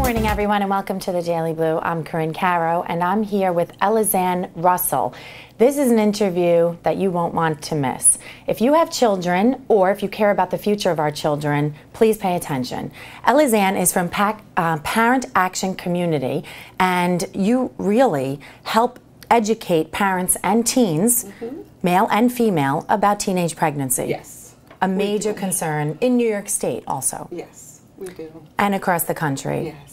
morning, everyone, and welcome to the Daily Blue. I'm Corinne Caro, and I'm here with Elizanne Russell. This is an interview that you won't want to miss. If you have children, or if you care about the future of our children, please pay attention. Elizanne is from Parent Action Community, and you really help educate parents and teens, male and female, about teenage pregnancy. Yes. A major concern in New York State also. Yes, we do. And across the country. Yes.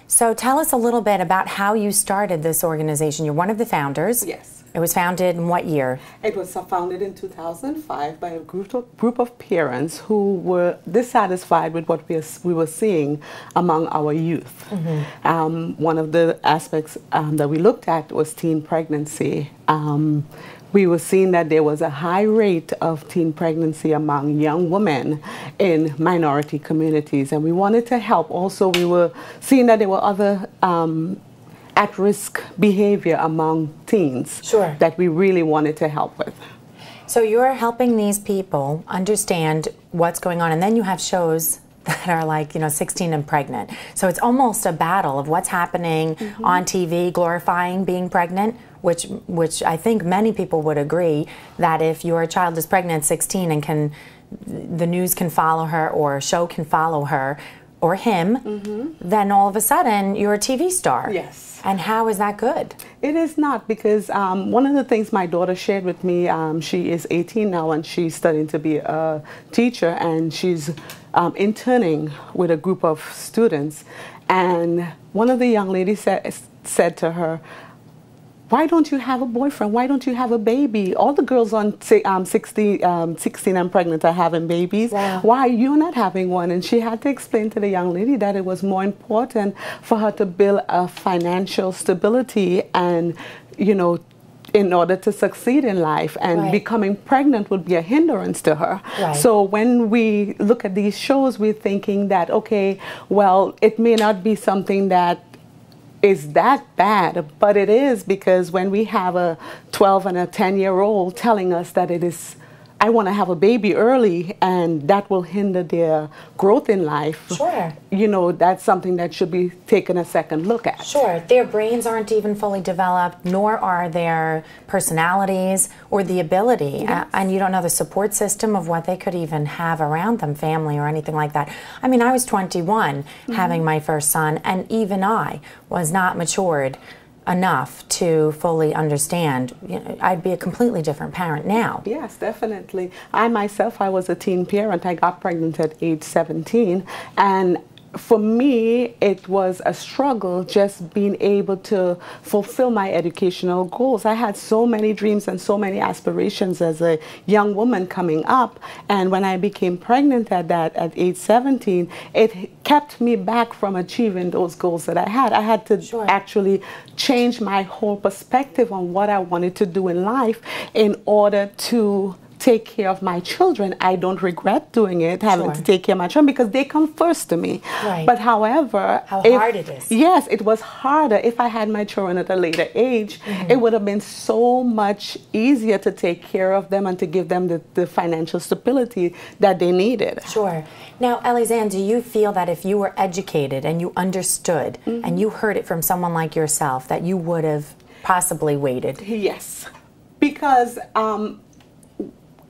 So tell us a little bit about how you started this organization. You're one of the founders. Yes. It was founded in what year? It was founded in 2005 by a group of parents who were dissatisfied with what we were seeing among our youth. One of the aspects that we looked at was teen pregnancy. We were seeing that there was a high rate of teen pregnancy among young women in minority communities, and we wanted to help. Also, we were seeing that there were other at-risk behavior among teens that we really wanted to help with. So you're helping these people understand what's going on, and then you have shows that are like, 16 and pregnant. So it's almost a battle of what's happening on TV, glorifying being pregnant, which I think many people would agree that if your child is pregnant at 16 and the news can follow her or a show can follow her or him, then all of a sudden you're a TV star. Yes. And how is that good? It is not, because one of the things my daughter shared with me, she is 18 now and she's studying to be a teacher, and she's interning with a group of students. And one of the young ladies said to her, "Why don't you have a boyfriend? Why don't you have a baby? All the girls on 16 and pregnant are having babies. Wow. Why are you not having one?" And she had to explain to the young lady that it was more important for her to build a financial stability and, in order to succeed in life, and becoming pregnant would be a hindrance to her. So when we look at these shows, we're thinking that, okay, well, it may not be something that is that bad, but it is, because when we have a 12 and a 10-year-old telling us that I want to have a baby early and that will hinder their growth in life, that's something that should be taken a second look at. Their brains aren't even fully developed, nor are their personalities or the ability, and you don't know the support system of what they could even have around them, family or anything like that. I mean, I was 21 having my first son, and even I was not matured enough to fully understand. I'd be a completely different parent now. Yes, definitely. I myself, I was a teen parent. I got pregnant at age 17, and for me, it was a struggle just being able to fulfill my educational goals. I had so many dreams and so many aspirations as a young woman coming up, and when I became pregnant at age 17, it kept me back from achieving those goals that I had. I had to actually change my whole perspective on what I wanted to do in life in order to take care of my children. I don't regret doing it, having to take care of my children, because they come first to me. But however, how hard it is. Yes, it was harder. If I had my children at a later age, it would have been so much easier to take care of them and to give them the financial stability that they needed. Now, Elizanne, do you feel that if you were educated and you understood and you heard it from someone like yourself, that you would have possibly waited? Yes, because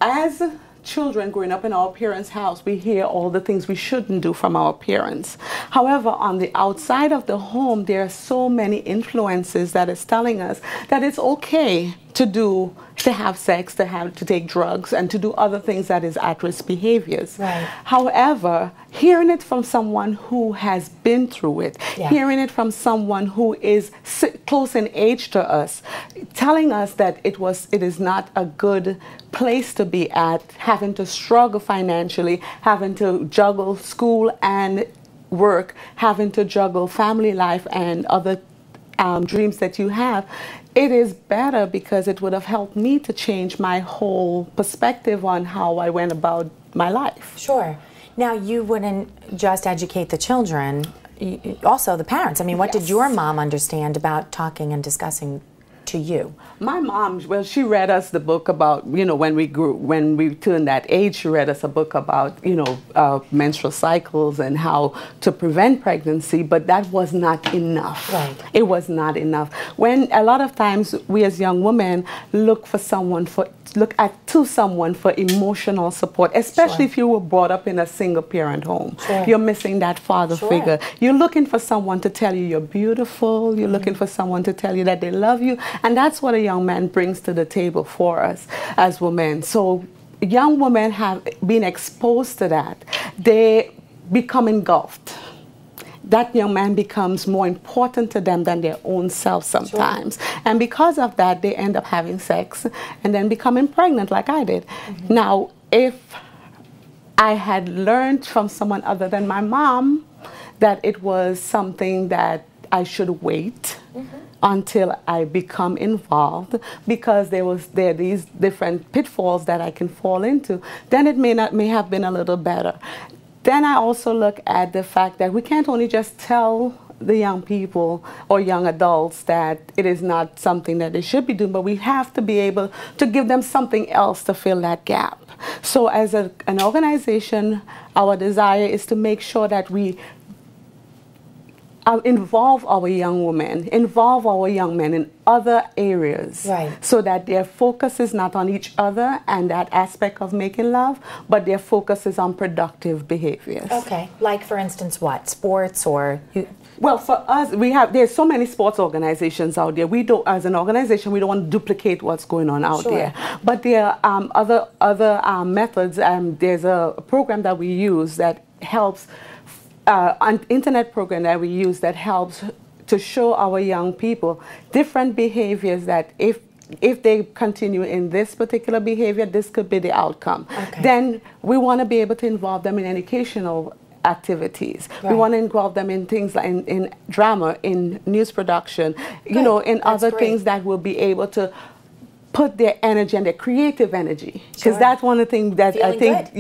as children growing up in our parents' house, we hear all the things we shouldn't do from our parents. However, on the outside of the home, there are so many influences that is telling us that it's okay to have sex, to take drugs, and to do other things that is at-risk behaviors. However, hearing it from someone who has been through it, hearing it from someone who is close in age to us, telling us that it is not a good place to be at, having to struggle financially, having to juggle school and work, having to juggle family life and other dreams that you have, it is better, because it would have helped me to change my whole perspective on how I went about my life. Now, you wouldn't just educate the children, also the parents. I mean, what did your mom understand about talking and discussing to you? My mom, well, she read us the book about, you know, when we turned that age, she read us a book about, you know, menstrual cycles and how to prevent pregnancy, but that was not enough. Right. It was not enough. When a lot of times we as young women look to someone for emotional support, especially if you were brought up in a single parent home. You're missing that father figure. You're looking for someone to tell you you're beautiful. You're looking for someone to tell you that they love you. And that's what a young man brings to the table for us as women. So young women have been exposed to that. They become engulfed. That young man becomes more important to them than their own self sometimes. And because of that, they end up having sex and then becoming pregnant like I did. Now, if I had learned from someone other than my mom that it was something that I should wait until I become involved, because there are these different pitfalls that I can fall into, then it may have been a little better. Then I also look at the fact that we can't only just tell the young people or young adults that it is not something that they should be doing, but we have to be able to give them something else to fill that gap. So as an organization, our desire is to make sure that we involve our young women, involve our young men in other areas, so that their focus is not on each other and that aspect of making love, but their focus is on productive behaviors. Okay, like for instance what? Sports or... Well, for us, there's so many sports organizations out there. We don't, as an organization, we don't want to duplicate what's going on out there. But there are other methods. There's a program that we use that helps, an internet program that we use that helps to show our young people different behaviors that if they continue in this particular behavior, this could be the outcome. Then we want to be able to involve them in educational activities. We want to involve them in things like in drama, in news production, you know, in other things that will be able to put their energy and their creative energy, because that's one of the things that I think,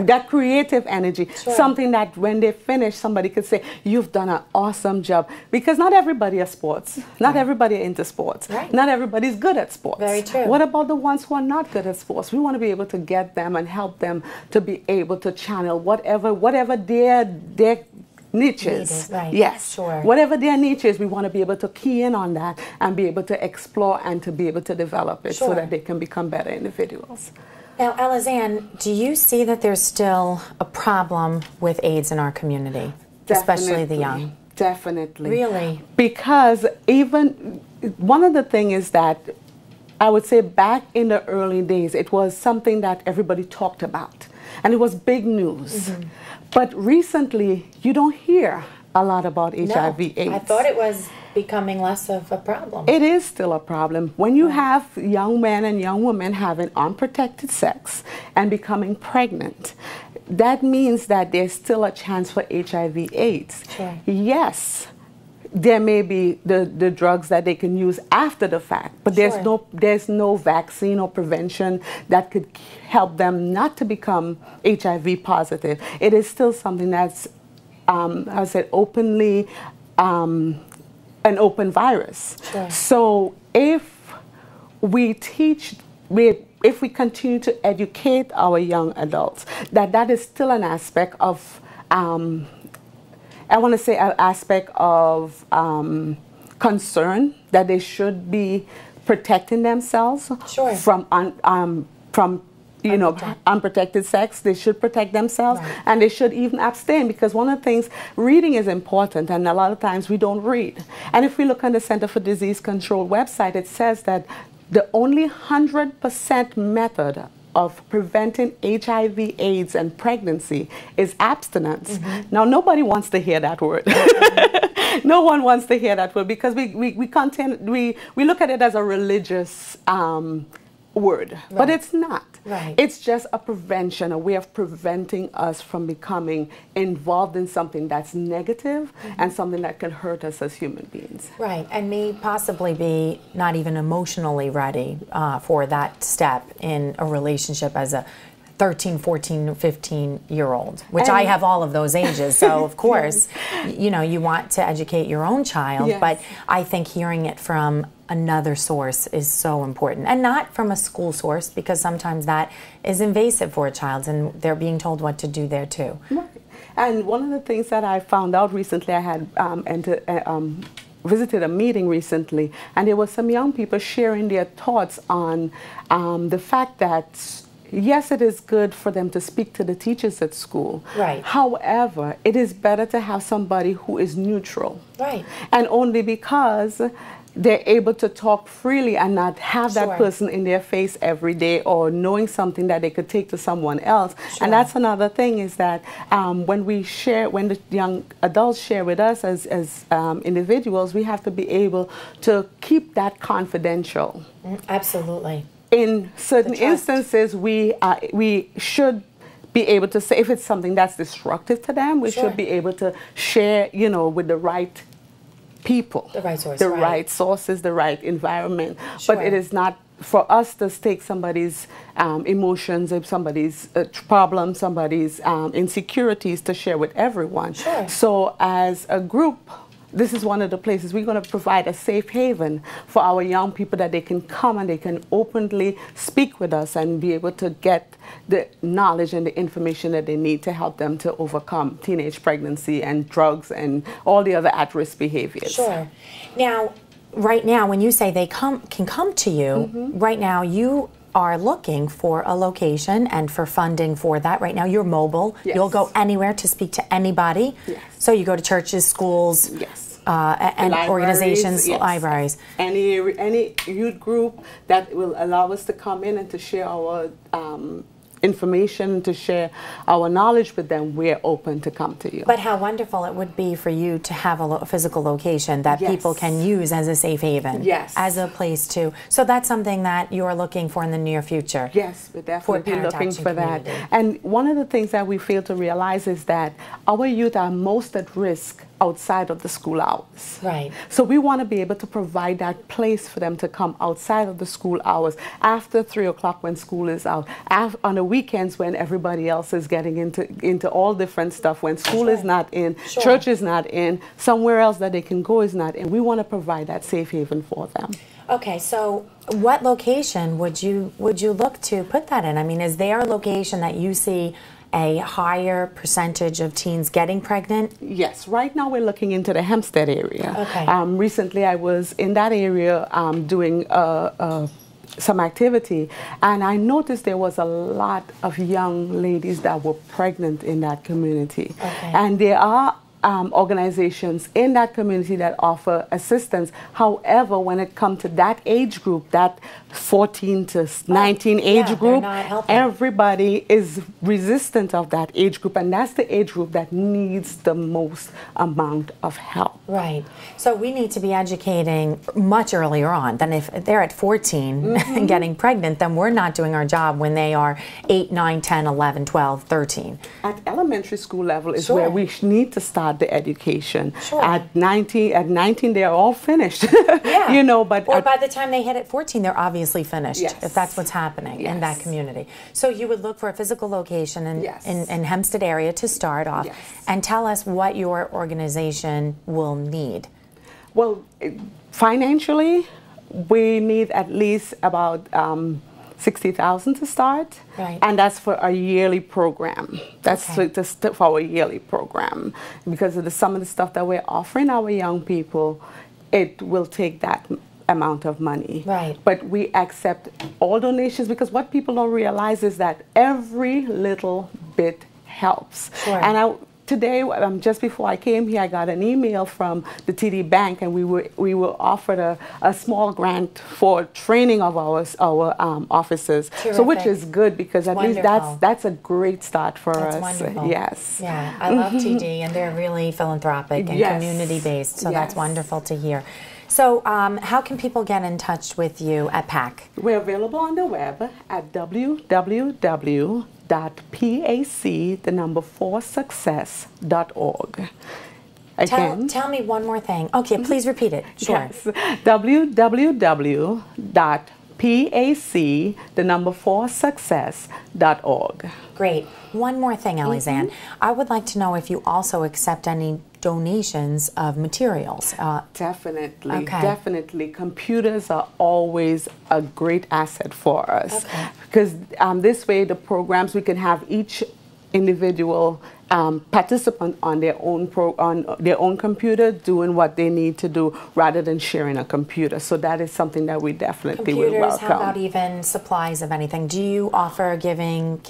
that creative energy, something that when they finish, somebody could say, you've done an awesome job, because not everybody is sports, not everybody are into sports, not everybody's good at sports. Very true. What about the ones who are not good at sports? We want to be able to get them and help them to be able to channel whatever their niches. Whatever their niche is, we want to be able to key in on that and be able to explore and to be able to develop it so that they can become better individuals. Now, Elizanne, do you see that there's still a problem with AIDS in our community, especially the young? Definitely. Really? Because even one of the things is that I would say back in the early days, it was something that everybody talked about, and it was big news. But recently, you don't hear a lot about HIV/AIDS. I thought it was becoming less of a problem. It is still a problem. When you have young men and young women having unprotected sex and becoming pregnant, that means that there's still a chance for HIV/AIDS. Yes, there may be the drugs that they can use after the fact, but there's no vaccine or prevention that could help them not to become HIV positive. It is still something that's, I said, openly an open virus. So if we if we continue to educate our young adults, that is still an aspect of I want to say an aspect of concern, that they should be protecting themselves from unprotected sex. They should protect themselves, and they should even abstain, because one of the things, reading is important, and a lot of times we don't read. And if we look on the Center for Disease Control website, it says that the only 100% method of preventing HIV/AIDS and pregnancy is abstinence. Now, nobody wants to hear that word. No one wants to hear that word, because we look at it as a religious word, but it's not. It's just a prevention, a way of preventing us from becoming involved in something that's negative and something that can hurt us as human beings. And may possibly be not even emotionally ready for that step in a relationship as a 13, 14, 15-year-old, which I have all of those ages. So, of course, you know, you want to educate your own child, but I think hearing it from another source is so important, and not from a school source, because sometimes that is invasive for a child and they're being told what to do there too. Right. And one of the things that I found out recently, I had visited a meeting recently, and there were some young people sharing their thoughts on the fact that yes, it is good for them to speak to the teachers at school. Right. However, it is better to have somebody who is neutral. Right. And only because they're able to talk freely and not have that person in their face every day, or knowing something that they could take to someone else. And that's another thing, is that when we share, when the young adults share with us as individuals, we have to be able to keep that confidential. Absolutely. In certain instances, we should be able to say, if it's something that's destructive to them, we should be able to share, you know, with the right people, the right source, right sources, the right environment. But it is not for us to take somebody's emotions, somebody's problems, somebody's insecurities to share with everyone. So as a group, this is one of the places we're going to provide a safe haven for our young people, that they can come and they can openly speak with us and be able to get the knowledge and the information that they need to help them to overcome teenage pregnancy and drugs and all the other at-risk behaviors. Sure. Now, right now, when you say they can come to you, right now you are looking for a location and for funding for that. Right now you're mobile. You'll go anywhere to speak to anybody. So you go to churches, schools, and organizations, libraries. Any youth group that will allow us to come in and to share our information, to share our knowledge with them, we're open to come to you. But how wonderful it would be for you to have a physical location that people can use as a safe haven, as a place to. So that's something that you're looking for in the near future. Yes, we're definitely looking for that. And one of the things that we fail to realize is that our youth are most at risk outside of the school hours. Right. So we want to be able to provide that place for them to come outside of the school hours, after 3 o'clock when school is out, on the weekends when everybody else is getting into all different stuff, when school is not in, church is not in, somewhere else that they can go is not in. We want to provide that safe haven for them. Okay, so what location would you look to put that in? I mean, is there a location that you see a higher percentage of teens getting pregnant? Yes, right now we're looking into the Hempstead area. Okay. Recently I was in that area doing some activity, and I noticed there was a lot of young ladies that were pregnant in that community. Okay. And there are organizations in that community that offer assistance. However, when it comes to that age group, that 14 to 19 age group, everybody is resistant of that age group, and that's the age group that needs the most amount of help. Right. So we need to be educating much earlier on than if they're at 14 and getting pregnant, then we're not doing our job when they are 8, 9, 10, 11, 12, 13. At elementary school level is where we need to start the education. At 19 they are all finished. You know, but or by the time they hit at 14, they're obviously finished, if that's what's happening in that community. So you would look for a physical location in Hempstead area to start off, and tell us what your organization will need. Well, financially, we need at least about $60,000 to start, and that's for a yearly program. That's for our yearly program, because of some of the stuff that we're offering our young people. It will take that amount of money. Right. But we accept all donations, because what people don't realize is that every little bit helps. And today, just before I came here, I got an email from the TD Bank, and we were offered a small grant for training of our officers. So, which is good, because at least that's a great start for us. Wonderful. Yes. Yeah, I love TD, and they're really philanthropic and community based. So that's wonderful to hear. So how can people get in touch with you at PAC? We're available on the web at www.pac4success.org. Again, tell me one more thing. Okay, please repeat it. Sure. Yes, www.pac4 PAC, the number 4, success.org. Great. One more thing, Elizanne. I would like to know if you also accept any donations of materials. Definitely, Okay. definitely. Computers are always a great asset for us, because this way the programs, we can have each individual participant on their own computer doing what they need to do, rather than sharing a computer. So that is something that we definitely will Computers, welcome. how about even supplies of anything? Do you offer giving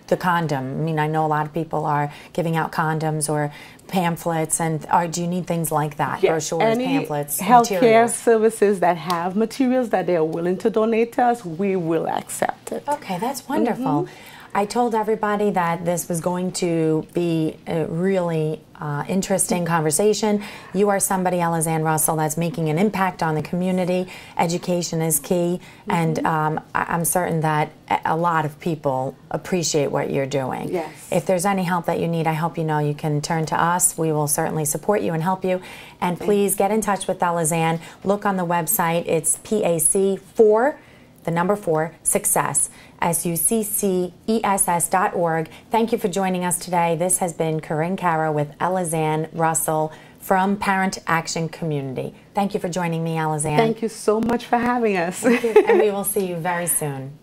the condom? I mean, I know a lot of people are giving out condoms or pamphlets, and do you need things like that? Yes, Brochures, any pamphlets, healthcare materials? services that have materials that they are willing to donate to us, we will accept it. Okay, that's wonderful. I told everybody that this was going to be a really interesting conversation. You are somebody, Elizanne Russell, that's making an impact on the community. Education is key, and I'm certain that a lot of people appreciate what you're doing. Yes. If there's any help that you need, I hope you know you can turn to us. We will certainly support you and help you. And please get in touch with Elizanne. Look on the website. It's PAC4, the number 4, success. SUCCESS.org. Thank you for joining us today. This has been Corinne Caro with Elizanne Russell from Parent Action Community. Thank you for joining me, Elizanne. Thank you so much for having us. And we will see you very soon.